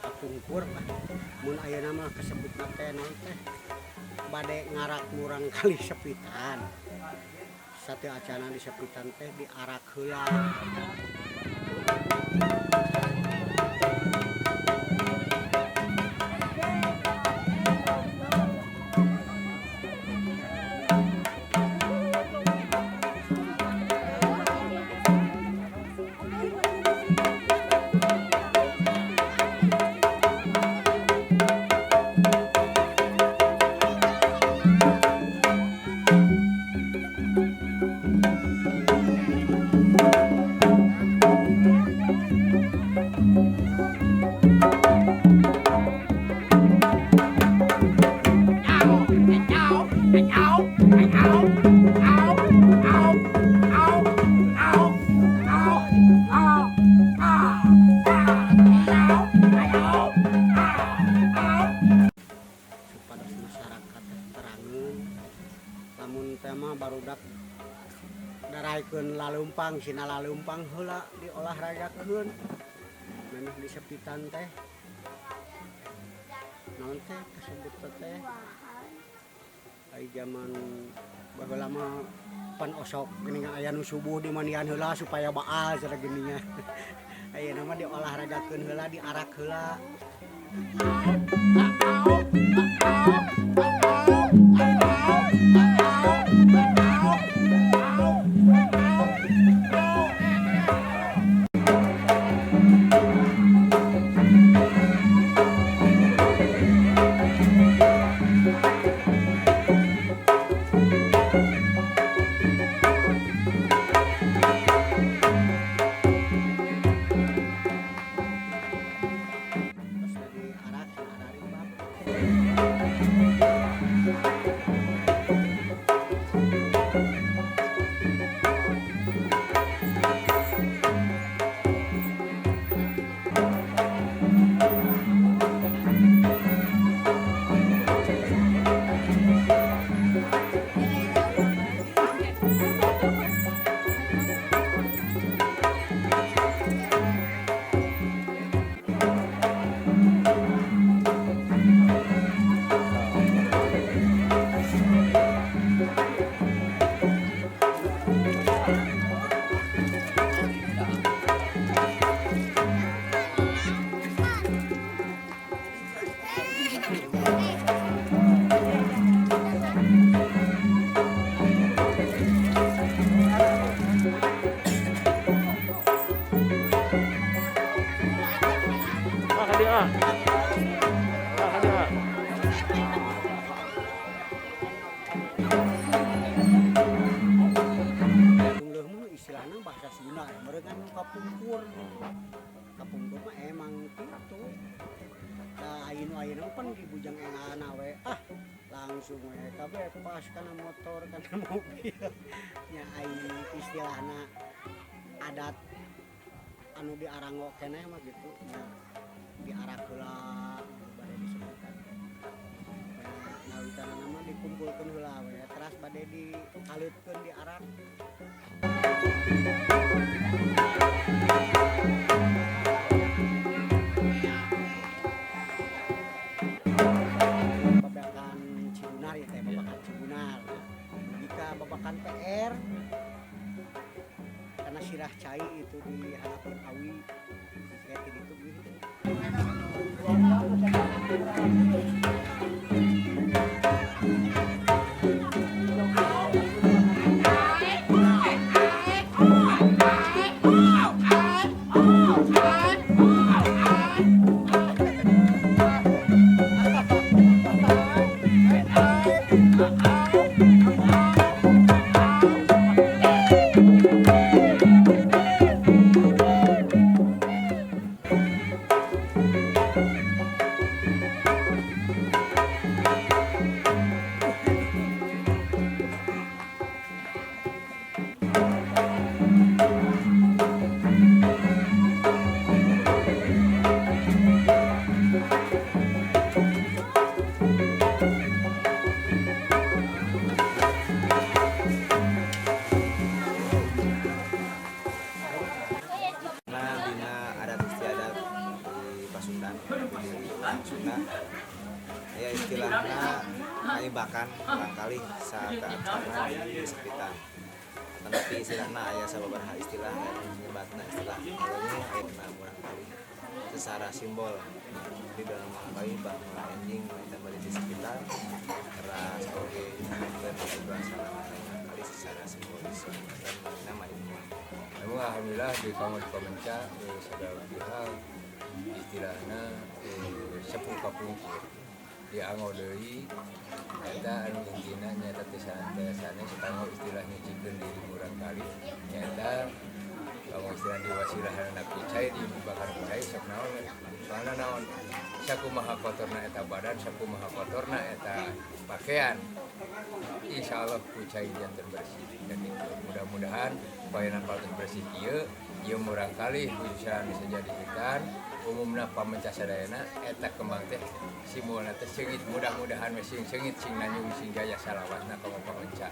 kapungkur mun ayeuna mah kasebutna teh naon teh bade ngarak murang kali sepitan sateu acana di sepitan teh diarak heula. Supados masyarakat terangeun lamun teh mah barudak daraikeun laleumpang sina laleumpang heula diolahragakeun maneh di sepitan teh naon teh kasebut teh ai zaman baheula mah pan osok geuning aya nu subuh dimandian heula supaya baal cenah geuningan ayeuna mah diolahragakeun heula diarak heula. Istilahnya bahasa Sunda mereka kapungkur. Kapungkur mah emang gitu. Da ayeuna pan di bujang engana we langsung we kabeh pas kana motor kana mobil. Nya ai istilahna adat anu diarango keneh mah gitu. Nya diarak heula bade disebutkan. Nah, witanana mah dikumpulkeun heula we teras bade dialutkeun diarak. Babakan Cibunar ya teh babakan Cibunar. Jika babakan PR karena sirah cai itu di hadapan awi kayak gitu gitu. Pandan di Sunda ya istilahnya kaibakan barangkali saat karena disepitan tapi istilahnya aya sababaraha istilah nyebatna istilah ini ayeuna barangkali secara simbol di dalam mengetahui bahwa anjing tambah di sekitar ras oge dan bahasa kali secara simbolis dan nama ini. Namun alhamdulillah di kamu di Pamenca segala pihak istilahnya sepuh kapungkur di anggo deui eta anu intina nyata teh santai-santai sekarang istilahnya cikeun diri murang kali nyata kamu istilah di wasilahan anak kucai di bakar kucai sok naon soalna naon sakumaha kotorna eta badan sakumaha kotorna eta pakaian insyaallah kucai janten bersih dan itu mudah-mudahan payana paling bersih ieu murang kali bisa jadi ikan umumna Pamenca sadayana eta kembang teh simbolna teh seungit mudah-mudahan sing seungit sing nanyung sing gaya salawatna ka Pamenca